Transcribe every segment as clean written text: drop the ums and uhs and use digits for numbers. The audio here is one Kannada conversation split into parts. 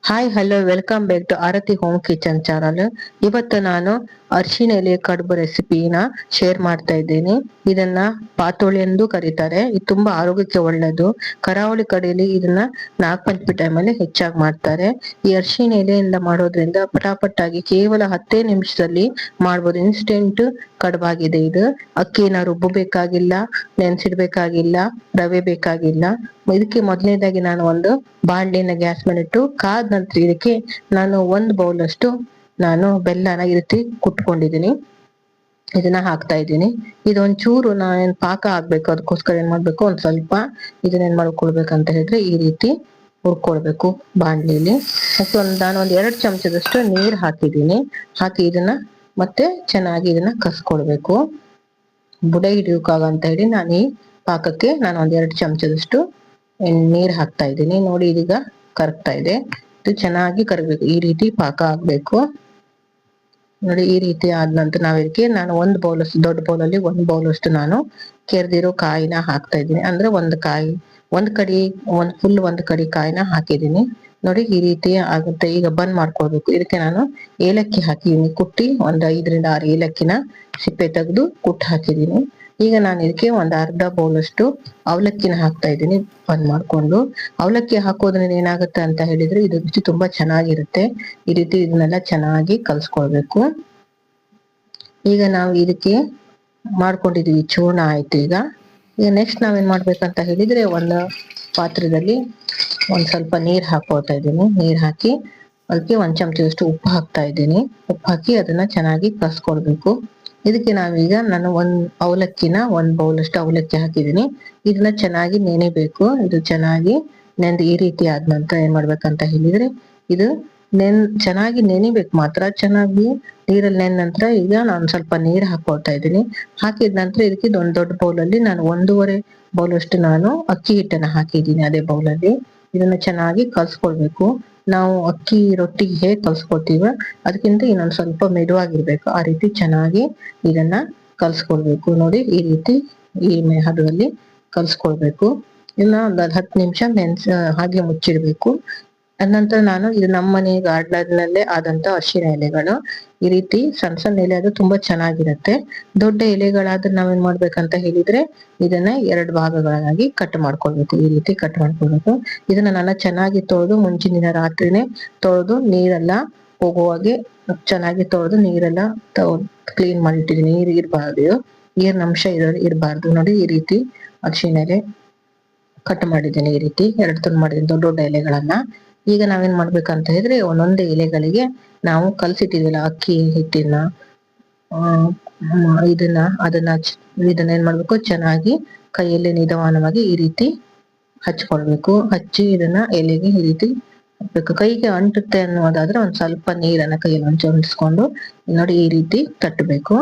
Hi hello welcome back to Aarti home kitchen channel. ಇವತ್ತು ನಾನು ಅರಿಶಿನ ಎಲೆ ಕಡುಬು ರೆಸಿಪಿನ ಶೇರ್ ಮಾಡ್ತಾ ಇದ್ದೀನಿ. ಇದನ್ನ ಪಾತೋಳಿ ಎಂದು ಕರೀತಾರೆ. ಇದು ತುಂಬಾ ಆರೋಗ್ಯಕ್ಕೆ ಒಳ್ಳೆಯದು. ಕರಾವಳಿ ಕಡೆಯಲ್ಲಿ ಇದನ್ನ ನಾಗಪಂಚಮಿ ಟೈಮಲ್ಲಿ ಹೆಚ್ಚಾಗಿ ಮಾಡ್ತಾರೆ. ಈ ಅರಿಶಿನ ಎಲೆಯಿಂದ ಮಾಡೋದ್ರಿಂದ ಪಟಾಪಟ್ಟಾಗಿ ಕೇವಲ 10 ನಿಮಿಷದಲ್ಲಿ ಮಾಡ್ಬೋದು. ಇನ್ಸ್ಟೆಂಟ್ ಕಡುಬಾಗಿದೆ ಇದು. ಅಕ್ಕಿನ ರುಬ್ಬಬೇಕಾಗಿಲ್ಲ, ನೆನ್ಸಿಡ್ಬೇಕಾಗಿಲ್ಲ, ರವೆ ಬೇಕಾಗಿಲ್ಲ. ಇದಕ್ಕೆ ಮೊದಲನೇದಾಗಿ ನಾನು ಒಂದು ಬಾಣಲಿನ ಗ್ಯಾಸ್ ಮೇಲೆ ಇಟ್ಟು ಕಾದ ನಂತರ ಇದಕ್ಕೆ ನಾನು 1 ಬೌಲ್ ಅಷ್ಟು ನಾನು ಬೆಲ್ಲನ ಈ ರೀತಿ ಕುಟ್ಕೊಂಡಿದ್ದೀನಿ. ಇದನ್ನ ಹಾಕ್ತಾ ಇದ್ದೀನಿ. ಇದೊಂಚೂರು ನಾನೇನ್ ಪಾಕ ಆಗ್ಬೇಕು, ಅದಕ್ಕೋಸ್ಕರ ಏನ್ ಮಾಡ್ಬೇಕು, ಒಂದ್ ಸ್ವಲ್ಪ ಇದನ್ನೇನ್ ಮಾಡ್ಕೊಳ್ಬೇಕಂತ ಹೇಳಿದ್ರೆ ಈ ರೀತಿ ಹುರ್ಕೊಳ್ಬೇಕು ಬಾಣ್ಲಿಲಿ. ಮತ್ತೆ ನಾನು ಒಂದ್ 2 ಚಮಚದಷ್ಟು ನೀರ್ ಹಾಕಿದ್ದೀನಿ. ಹಾಕಿ ಇದನ್ನ ಮತ್ತೆ ಚೆನ್ನಾಗಿ ಇದನ್ನ ಕಸ್ಕೊಳ್ಬೇಕು. ಬುಡ ಹಿಡಿಯೋಕ್ಕಾಗಂತ ಹೇಳಿ ನಾನು ಈ ಪಾಕಕ್ಕೆ ನಾನು ಒಂದ್ 2 ಚಮಚದಷ್ಟು ನೀರ್ ಹಾಕ್ತಾ ಇದ್ದೀನಿ. ನೋಡಿ ಇದೀಗ ಕರಗ್ತಾ ಇದೆ. ಇದು ಚೆನ್ನಾಗಿ ಕರಗಬೇಕು, ಈ ರೀತಿ ಪಾಕ ಆಗ್ಬೇಕು. ನೋಡಿ ಈ ರೀತಿ ಆದ ನಂತರ ಇದಕ್ಕೆ ನಾನು 1 ಬೌಲ್ ಅಷ್ಟು, ದೊಡ್ಡ ಬೌಲಲ್ಲಿ 1 ಬೌಲ್ ಅಷ್ಟು ನಾನು ಕೆರೆದಿರೋ ಕಾಯಿನ ಹಾಕ್ತಾ ಇದ್ದೀನಿ. ಅಂದ್ರೆ ಒಂದು ಕಾಯಿ, ಒಂದು ಕಡಿ ಕಾಯಿನ ಹಾಕಿದ್ದೀನಿ. ನೋಡಿ ಈ ರೀತಿ ಆಗುತ್ತೆ. ಈಗ ಬಂದ್ ಮಾಡ್ಕೊಳ್ಬೇಕು. ಇದಕ್ಕೆ ನಾನು ಏಲಕ್ಕಿ ಹಾಕಿದ್ದೀನಿ, ಕುಟ್ಟಿ ಒಂದು 5 ರಿಂದ 6 ಏಲಕ್ಕಿನ ಸಿಪ್ಪೆ ತೆಗೆದು ಕುಟ್ಟಿ ಹಾಕಿದ್ದೀನಿ. ಈಗ ನಾನು ಇದಕ್ಕೆ ಒಂದು ಅರ್ಧ ಬೌಲ್ ಅಷ್ಟು ಅವಲಕ್ಕಿನ ಹಾಕ್ತಾ ಇದ್ದೀನಿ ಬಂದ್ ಮಾಡ್ಕೊಂಡು. ಅವಲಕ್ಕಿ ಹಾಕೋದ್ರಿಂದ ಏನಾಗುತ್ತೆ ಅಂತ ಹೇಳಿದ್ರೆ ಇದು ರುಚಿ ತುಂಬಾ ಚೆನ್ನಾಗಿರುತ್ತೆ. ಈ ರೀತಿ ಇದನ್ನೆಲ್ಲ ಚೆನ್ನಾಗಿ ಕಲ್ಸ್ಕೊಳ್ಬೇಕು. ಈಗ ನಾವು ಇದಕ್ಕೆ ಮಾಡ್ಕೊಂಡಿದೀವಿ ಚೂರ್ಣ ಆಯ್ತು. ಈಗ ನೆಕ್ಸ್ಟ್ ನಾವೇನ್ ಮಾಡ್ಬೇಕಂತ ಹೇಳಿದ್ರೆ ಒಂದು ಪಾತ್ರದಲ್ಲಿ ಒಂದ್ ಸ್ವಲ್ಪ ನೀರ್ ಹಾಕೊಳ್ತಾ ಇದ್ದೀನಿ. ನೀರ್ ಹಾಕಿ ಅದಕ್ಕೆ 1 ಚಮಚದಷ್ಟು ಉಪ್ಪು ಹಾಕ್ತಾ ಇದ್ದೀನಿ. ಉಪ್ಪು ಹಾಕಿ ಅದನ್ನ ಚೆನ್ನಾಗಿ ಕಸ್ಕೊಳ್ಬೇಕು. ಇದಕ್ಕೆ ನಾವೀಗ ನಾನು ಅವಲಕ್ಕಿನ 1 ಬೌಲ್ ಅಷ್ಟು ಅವಲಕ್ಕಿ ಹಾಕಿದ್ದೀನಿ. ಇದನ್ನ ಚೆನ್ನಾಗಿ ನೆನೆಬೇಕು. ಇದು ಚೆನ್ನಾಗಿ ನೆಂದು ಈ ರೀತಿ ಆದ ನಂತರ ಏನ್ ಮಾಡ್ಬೇಕಂತ ಹೇಳಿದ್ರೆ ಇದು ಚೆನ್ನಾಗಿ ನೆನಿಬೇಕು ಮಾತ್ರ. ಚೆನ್ನಾಗಿ ನೀರಲ್ಲಿ ನೆಂದ ನಂತರ ಈಗ ನಾನು ಸ್ವಲ್ಪ ನೀರ್ ಹಾಕೊಳ್ತಾ ಇದ್ದೀನಿ. ಹಾಕಿದ ನಂತರ ಇದಕ್ಕೆ ಒಂದು ದೊಡ್ಡ ಬೌಲಲ್ಲಿ ನಾನು 1.5 ಬೌಲ್ ಅಷ್ಟು ನಾನು ಅಕ್ಕಿ ಹಿಟ್ಟನ್ನ ಹಾಕಿದ್ದೀನಿ ಅದೇ ಬೌಲಲ್ಲಿ. ಇದನ್ನ ಚೆನ್ನಾಗಿ ಕಲ್ಸ್ಕೊಳ್ಬೇಕು. ನಾವು ಅಕ್ಕಿ ರೊಟ್ಟಿಗೆ ಹೇಗೆ ಕಲ್ಸ್ಕೊಳ್ತೀವ ಅದಕ್ಕಿಂತ ಇನ್ನೊಂದ್ ಸ್ವಲ್ಪ ಮೆದುವಾಗಿರ್ಬೇಕು. ಆ ರೀತಿ ಚೆನ್ನಾಗಿ ಇದನ್ನ ಕಲ್ಸ್ಕೊಳ್ಬೇಕು. ನೋಡಿ ಈ ರೀತಿ ಈ ಹದದಲ್ಲಿ ಕಲ್ಸ್ಕೊಳ್ಬೇಕು. ಇನ್ನ ಒಂದ್ 10 ನಿಮಿಷ ಹಾಗೆ ಮುಚ್ಚಿಡ್ಬೇಕು. ಅನಂತರ ನಾನು ಇದು ನಮ್ಮನೆ ಗಾರ್ಡನ್ ಆದಂತ ಅರಿಶಿನ ಎಲೆಗಳು ಈ ರೀತಿ ಸಣ್ಣ ಸಣ್ಣ ಎಲೆ ಅದು ತುಂಬಾ ಚೆನ್ನಾಗಿರುತ್ತೆ. ದೊಡ್ಡ ಎಲೆಗಳಾದ್ರೆ ನಾವೇನ್ ಮಾಡ್ಬೇಕಂತ ಹೇಳಿದ್ರೆ ಇದನ್ನ 2 ಭಾಗಗಳಾಗಿ ಕಟ್ ಮಾಡ್ಕೊಳ್ಬೇಕು. ಈ ರೀತಿ ಕಟ್ ಮಾಡ್ಕೊಳ್ಬೇಕು. ಇದನ್ನ ನಾನು ಚೆನ್ನಾಗಿ ತೊಳೆದು ಮುಂಚಿನ ದಿನ ರಾತ್ರಿನೇ ತೊಳೆದು ನೀರೆಲ್ಲ ಹೋಗುವಾಗೆ ಚೆನ್ನಾಗಿ ತೊಳೆದು ನೀರೆಲ್ಲ ಕ್ಲೀನ್ ಮಾಡಿಟ್ಟಿದ್ದೀನಿ. ನೀರ್ ಇರ್ಬಾರ್ದು, ನೀರಿನ ಅಂಶ ಇರಬಾರ್ದು. ನೋಡಿ ಈ ರೀತಿ ಅರಿಶಿನ ಎಲೆ ಕಟ್ ಮಾಡಿದ್ದೀನಿ. ಈ ರೀತಿ 2 ತುಂಡು ಮಾಡಿದ್ದೀನಿ ದೊಡ್ಡ ದೊಡ್ಡ ಎಲೆಗಳನ್ನ. ಈಗ ನಾವೇನ್ ಮಾಡ್ಬೇಕಂತ ಹೇಳಿದ್ರೆ ಒಂದೊಂದೇ ಎಲೆಗಳಿಗೆ ನಾವು ಕಲ್ಸಿಟ್ಟಿದ್ವಲ್ಲ ಅಕ್ಕಿ ಹಿಟ್ಟಿನ ಇದನ್ನ ಏನ್ ಮಾಡ್ಬೇಕು, ಚೆನ್ನಾಗಿ ಕೈಯಲ್ಲಿ ನಿಧಾನವಾಗಿ ಈ ರೀತಿ ಹಚ್ಕೊಳ್ಬೇಕು. ಹಚ್ಚಿ ಇದನ್ನ ಎಲೆಗೆ ಈ ರೀತಿ ಹಾಕ್ಬೇಕು. ಕೈಗೆ ಅಂಟುತ್ತೆ ಅನ್ನೋದಾದ್ರೆ ಒಂದ್ ಸ್ವಲ್ಪ ನೀರನ್ನ ಕೈಯಲ್ಲಿ ಅಂಟಿಸ್ಕೊಂಡು ನೋಡಿ ಈ ರೀತಿ ತಟ್ಟಬೇಕು.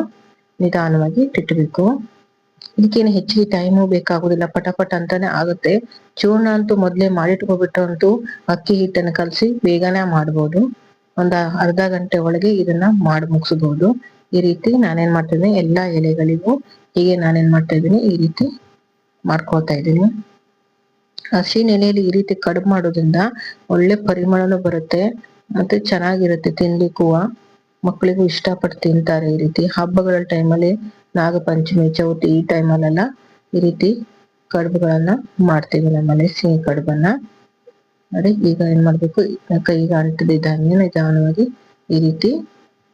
ನಿಧಾನವಾಗಿ ತಿಟ್ಟಬೇಕು. ಇದಕ್ಕೇನು ಹೆಚ್ಚಿಗೆ ಟೈಮು ಬೇಕಾಗುದಿಲ್ಲ, ಪಟಪಟ ಅಂತಾನೆ ಆಗುತ್ತೆ. ಚೂರ್ಣ ಅಂತೂ ಮೊದ್ಲೇ ಮಾಡಿಟ್ಕೊಬಿಟ್ಟು ಅಕ್ಕಿ ಹಿಟ್ಟನ್ನ ಕಲಸಿ ಬೇಗನೆ ಮಾಡ್ಬೋದು. ಒಂದ್ ಅರ್ಧ ಗಂಟೆ ಒಳಗೆ ಇದನ್ನ ಮಾಡಿ ಮುಗಿಸಬಹುದು. ಈ ರೀತಿ ನಾನೇನ್ ಮಾಡ್ತಿದ್ದೀನಿ, ಎಲ್ಲಾ ಎಲೆಗಳಿಗೂ ಹೀಗೆ ನಾನೇನ್ ಮಾಡ್ತಾ ಇದ್ದೀನಿ, ಈ ರೀತಿ ಮಾಡ್ಕೊಳ್ತಾ ಇದ್ದೀನಿ. ಅರಿಶಿನ ಎಲೆಯಲ್ಲಿ ಈ ರೀತಿ ಕಡುಬು ಮಾಡೋದ್ರಿಂದ ಒಳ್ಳೆ ಪರಿಮಳನೂ ಬರುತ್ತೆ, ಮತ್ತೆ ಚೆನ್ನಾಗಿರುತ್ತೆ ತಿನ್ಲಿಕ್ಕೂ. ಮಕ್ಕಳಿಗೂ ಇಷ್ಟಪಟ್ಟು ತಿಂತಾರೆ. ಈ ರೀತಿ ಹಬ್ಬಗಳ ಟೈಮಲ್ಲಿ, ನಾಗಪಂಚಮಿ, ಚೌತಿ ಈ ಟೈಮಲ್ಲೆಲ್ಲ ಈ ರೀತಿ ಕಡುಬುಗಳನ್ನ ಮಾಡ್ತೀವಿ ನಮ್ಮನೆ, ಸಿಹಿ ಕಡುಬನ್ನ. ನೋಡಿ ಈಗ ಏನ್ ಮಾಡ್ಬೇಕು, ಕೈಗೆ ಅಂಟದಿದ್ದಂಗೆ ನಿಧಾನವಾಗಿ ಈ ರೀತಿ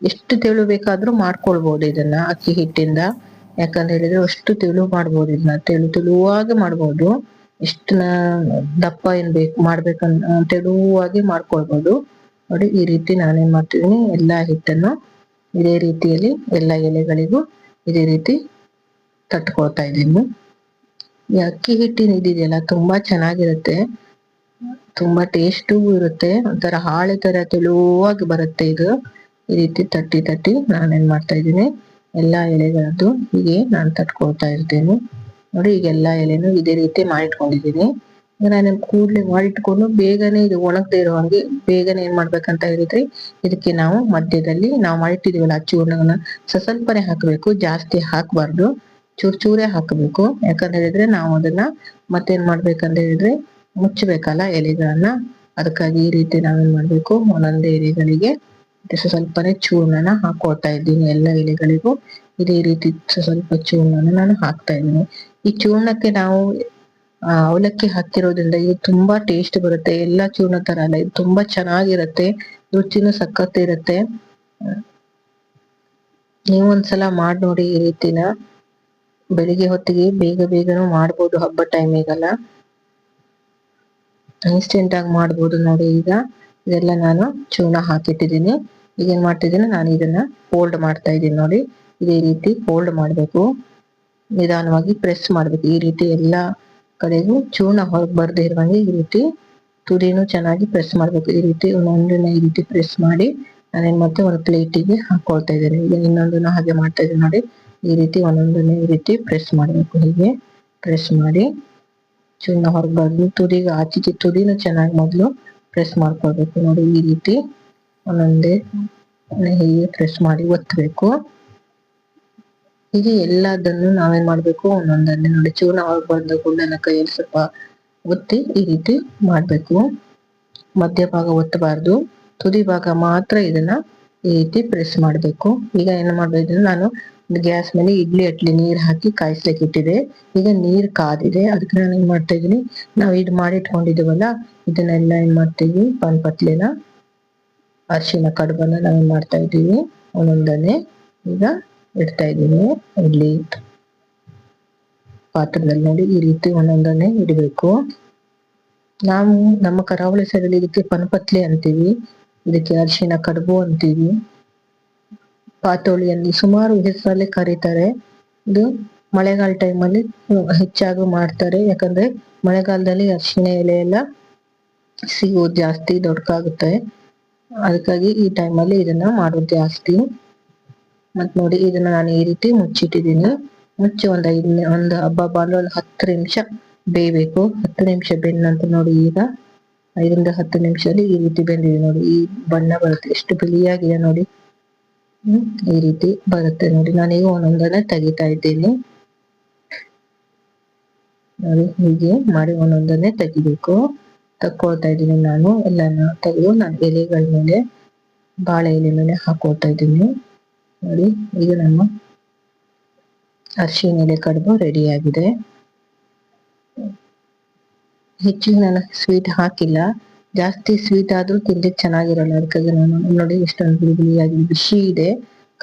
ಎಷ್ಟು ತೆಳು ಬೇಕಾದ್ರೂ ಮಾಡ್ಕೊಳ್ಬಹುದು ಇದನ್ನ ಅಕ್ಕಿ ಹಿಟ್ಟಿಂದ. ಯಾಕಂತ ಹೇಳಿದ್ರೆ ಅಷ್ಟು ತೆಳು ಮಾಡ್ಬೋದು, ಇದನ್ನ ತೆಳುವಾಗಿ ಮಾಡ್ಬೋದು. ಎಷ್ಟು ದಪ್ಪ ಏನ್ ಮಾಡ್ಬೇಕಂತ ತೆಳುವಾಗಿ ಮಾಡ್ಕೊಳ್ಬೋದು. ನೋಡಿ ಈ ರೀತಿ ನಾನೇನ್ ಮಾಡ್ತಿದ್ದೀನಿ, ಎಲ್ಲಾ ಹಿಟ್ಟನ್ನು ಇದೇ ರೀತಿಯಲ್ಲಿ ಎಲ್ಲಾ ಎಲೆಗಳಿಗೂ ಇದೇ ರೀತಿ ತಟ್ಕೊಳ್ತಾ ಇದ್ದೀನಿ. ಈ ಅಕ್ಕಿ ಹಿಟ್ಟಿನ ಇದಿದೆಯಲ್ಲ ತುಂಬಾ ಚೆನ್ನಾಗಿರುತ್ತೆ, ತುಂಬಾ ಟೇಸ್ಟೂ ಇರುತ್ತೆ. ಒಂಥರ ಹಾಳೆ ತರ ತೆಳುವಾಗಿ ಬರುತ್ತೆ ಇದು. ಈ ರೀತಿ ತಟ್ಟಿ ನಾನೇನ್ ಮಾಡ್ತಾ ಇದ್ದೀನಿ, ಎಲ್ಲಾ ಎಲೆಗಳದ್ದು ಹೀಗೆ ನಾನು ತಟ್ಕೊಳ್ತಾ ಇರ್ತೇನೆ. ನೋಡಿ ಈಗ ಎಲ್ಲಾ ಎಲೆನೂ ಇದೇ ರೀತಿ ಮಾಡಿಟ್ಕೊಂಡಿದ್ದೀನಿ. ಈಗ ನಾನು ಕೂಡ್ಲೆ ಮಾಡಿಟ್ಕೊಂಡು ಬೇಗನೆ ಇದು ಒಣಗದೆ ಇರೋ ಹಾಗೆ ಬೇಗನೆ ಏನ್ ಮಾಡ್ಬೇಕಂತ ಹೇಳಿದ್ರೆ ಇದಕ್ಕೆ ನಾವು ಮಧ್ಯದಲ್ಲಿ ನಾವು ಮಾಡಿಟ್ಟಿದೀವಲ್ಲ ಚೂರ್ಣವನ್ನ ಸ್ವಲ್ಪನೇ ಹಾಕ್ಬೇಕು, ಜಾಸ್ತಿ ಹಾಕ್ಬಾರ್ದು, ಚೂರೇ ಹಾಕಬೇಕು. ಯಾಕಂತ ಹೇಳಿದ್ರೆ ನಾವು ಅದನ್ನ ಮತ್ತೇನ್ ಮಾಡ್ಬೇಕಂತ ಹೇಳಿದ್ರೆ ಮುಚ್ಚಬೇಕಲ್ಲ ಎಲೆಗಳನ್ನ, ಅದಕ್ಕಾಗಿ ಈ ರೀತಿ ನಾವೇನ್ ಮಾಡ್ಬೇಕು, ಒಂದೊಂದೇ ಎಲೆಗಳಿಗೆ ಸ್ವಲ್ಪನೇ ಚೂರ್ಣನ ಹಾಕೊಳ್ತಾ ಇದ್ದೀನಿ. ಎಲ್ಲ ಎಲೆಗಳಿಗೂ ಇದೇ ರೀತಿ ಸ್ವಲ್ಪ ಚೂರ್ಣನ ನಾನು ಹಾಕ್ತಾ ಇದ್ದೀನಿ. ಈ ಚೂರ್ಣಕ್ಕೆ ನಾವು ಅವಲಕ್ಕಿ ಹಾಕಿರೋದ್ರಿಂದ ಇದು ತುಂಬಾ ಟೇಸ್ಟ್ ಬರುತ್ತೆ. ಎಲ್ಲಾ ಚೂರ್ಣ ತರ ಅಲ್ಲ, ಇದು ತುಂಬಾ ಚೆನ್ನಾಗಿರತ್ತೆ, ರುಚಿನೂ ಸಖತ್ ಇರತ್ತೆ. ನೀವು ಒಂದ್ಸಲ ಮಾಡಿ ನೋಡಿ ಈ ರೀತಿನ. ಬೆಳಿಗ್ಗೆ ಹೊತ್ತಿಗೆ ಬೇಗ ಬೇಗನೂ ಮಾಡ್ಬೋದು, ಹಬ್ಬ ಟೈಮಿಗೆಲ್ಲ ಇನ್ಸ್ಟೆಂಟ್ ಆಗಿ ಮಾಡ್ಬೋದು ನೋಡಿ. ಈಗ ಇದೆಲ್ಲ ನಾನು ಚೂರ್ಣ ಹಾಕಿಟ್ಟಿದ್ದೀನಿ. ಈಗ ಏನ್ ಮಾಡ್ತಿದ್ದೀನಿ, ನಾನು ಇದನ್ನ ಫೋಲ್ಡ್ ಮಾಡ್ತಾ ಇದ್ದೀನಿ ನೋಡಿ. ಇದೇ ರೀತಿ ಫೋಲ್ಡ್ ಮಾಡ್ಬೇಕು, ನಿಧಾನವಾಗಿ ಪ್ರೆಸ್ ಮಾಡ್ಬೇಕು. ಈ ರೀತಿ ಎಲ್ಲಾ ಕಡೆಗೂ ಚೂರ್ಣ ಹೊರಗೆ ಬರ್ದೇ ಇರುವಂಗೆ ಈ ರೀತಿ ತುದಿನೂ ಚೆನ್ನಾಗಿ ಪ್ರೆಸ್ ಮಾಡ್ಬೇಕು. ಈ ರೀತಿ ಒಂದೊಂದನ್ನ ಈ ರೀತಿ ಪ್ರೆಸ್ ಮಾಡಿ ನಾನೇನ್ ಮತ್ತೆ ಒಂದು ಪ್ಲೇಟಿಗೆ ಹಾಕೊಳ್ತಾ ಇದ್ದೇನೆ. ಈಗ ಇನ್ನೊಂದನ್ನ ಹಾಗೆ ಮಾಡ್ತಾ ಇದ್ದೀನಿ ನೋಡಿ. ಈ ರೀತಿ ಒಂದೊಂದನ್ನ ಈ ರೀತಿ ಪ್ರೆಸ್ ಮಾಡ್ಬೇಕು. ಹೀಗೆ ಪ್ರೆಸ್ ಮಾಡಿ ಚೂರ್ಣ ಹೊರಗೆ ಬರ್ದು ತುದಿಗೆ ಆಚೆಗೆ ತುದಿನೂ ಚೆನ್ನಾಗಿ ಮೊದಲು ಪ್ರೆಸ್ ಮಾಡ್ಕೊಳ್ಬೇಕು ನೋಡಿ. ಈ ರೀತಿ ಒಂದೊಂದೇ ಹೀಗೆ ಪ್ರೆಸ್ ಮಾಡಿ ಒತ್ತಬೇಕು. ಹೀಗೆ ಎಲ್ಲದನ್ನು ನಾವೇನ್ ಮಾಡ್ಬೇಕು, ಒಂದೊಂದನ್ನೇ ನೋಡಿ ಚೂರ್ಣ ಹೊರಗೆ ಬಂದ ಕೂಡಲೇ ಕೈಯಲ್ಲಿ ಸ್ವಲ್ಪ ಒತ್ತಿ ಈ ರೀತಿ ಮಾಡ್ಬೇಕು. ಮಧ್ಯಭಾಗ ಒತ್ತಬಾರ್ದು, ತುದಿ ಭಾಗ ಮಾತ್ರ ಇದನ್ನ ಈ ರೀತಿ ಪ್ರೆಸ್ ಮಾಡ್ಬೇಕು. ಈಗ ಏನ್ ಮಾಡ್ಬೇಕು, ನಾನು ಗ್ಯಾಸ್ ಮೇಲೆ ಇಡ್ಲಿ ಅಟ್ಲಿ ನೀರ್ ಹಾಕಿ ಕಾಯಿಸ್ಲಿಕ್ಕೆ ಇಟ್ಟಿದೆ. ಈಗ ನೀರ್ ಕಾದಿದೆ, ಅದಕ್ಕೆ ನಾನು ಏನ್ ಮಾಡ್ತಾ ಇದೀನಿ, ನಾವು ಇದು ಮಾಡಿಟ್ಕೊಂಡಿದೀವಲ್ಲ ಇದನ್ನೆಲ್ಲ ಏನ್ ಮಾಡ್ತೀವಿ, ಪತ್ಲೆನ ಅರಿಶಿನ ಕಡುಬನ್ನ ನಾವೇನ್ ಮಾಡ್ತಾ ಇದೀವಿ, ಒಂದೊಂದನ್ನೇ ಈಗ ಇಡ್ತಾ ಇದೀನಿ. ಇಡ್ಲಿ ಪಾತ್ರದಲ್ಲಿ ನೋಡಿ ಈ ರೀತಿ ಒಂದೊಂದನ್ನೇ ಇಡಬೇಕು. ನಾವು ನಮ್ಮ ಕರಾವಳಿ ಸೈಡಲ್ಲಿ ಇದಕ್ಕೆ ಪನಪತ್ಲೆ ಅಂತೀವಿ, ಇದಕ್ಕೆ ಅರಿಶಿನ ಕಡುಬು ಅಂತೀವಿ, ಪಾತೋಳಿಯಲ್ಲಿ ಸುಮಾರು ಹೆಸರಲ್ಲಿ ಕರೀತಾರೆ. ಇದು ಮಳೆಗಾಲ ಟೈಮಲ್ಲಿ ಹೆಚ್ಚಾಗಿ ಮಾಡ್ತಾರೆ, ಯಾಕಂದ್ರೆ ಮಳೆಗಾಲದಲ್ಲಿ ಅರಿಶಿನ ಎಲೆ ಎಲ್ಲ ಸಿಗೋದು ಜಾಸ್ತಿ, ದೊಡ್ಡಕಾಗುತ್ತೆ. ಅದಕ್ಕಾಗಿ ಈ ಟೈಮಲ್ಲಿ ಇದನ್ನ ಮಾಡೋದು ಜಾಸ್ತಿ. ಮತ್ ನೋಡಿ ಇದನ್ನ ನಾನು ಈ ರೀತಿ ಮುಚ್ಚಿಟ್ಟಿದ್ದೀನಿ. ಮುಚ್ಚಿ ಒಂದು ಹಬ್ಬ ಒಂದು 10 ನಿಮಿಷ ಬೇಯಬೇಕು. 10 ನಿಮಿಷ ಬೆಂದ ನಂತರ ನೋಡಿ, ಈಗ 5ರಿಂದ 10 ನಿಮಿಷದಲ್ಲಿ ಈ ರೀತಿ ಬೆಂದಿದೆ ನೋಡಿ. ಈ ಬಣ್ಣ ಬರುತ್ತೆ, ಎಷ್ಟು ಬಿಳಿಯಾಗಿದೆ ನೋಡಿ. ಈ ರೀತಿ ಬರುತ್ತೆ ನೋಡಿ. ನಾನೀಗ ಒಂದೊಂದನ್ನೇ ತೆಗಿತಾ ಇದ್ದೀನಿ ನೋಡಿ. ಹೀಗೆ ಮಾಡಿ ಒಂದೊಂದನ್ನೇ ತೆಗಿಬೇಕು. ತಕ್ಕೊಳ್ತಾ ಇದ್ದೀನಿ ನಾನು. ಎಲ್ಲಾನು ತೆಗೆದು ನಾನು ಎಲೆಗಳ ಮೇಲೆ, ಬಾಳೆ ಎಲೆ ಮೇಲೆ ಹಾಕೊಳ್ತಾ ಇದ್ದೀನಿ ನೋಡಿ. ಈಗ ನಮ್ಮ ಅರಿಶಿನ ಎಲೆ ಕಡುಬು ರೆಡಿ ಆಗಿದೆ. ಹೆಚ್ಚಿಗೆ ನಾನು ಸ್ವೀಟ್ ಹಾಕಿಲ್ಲ, ಜಾಸ್ತಿ ಸ್ವೀಟ್ ಆದ್ರೂ ತಿನ್ಲಿಕ್ಕೆ ಚೆನ್ನಾಗಿರಲ್ಲ. ಅದಕ್ಕಾಗಿ ನಾನು ನೋಡಿ ಇಷ್ಟೊಂದು ಬಿಳಿಯಾಗಿ ಬಿಸಿ ಇದೆ.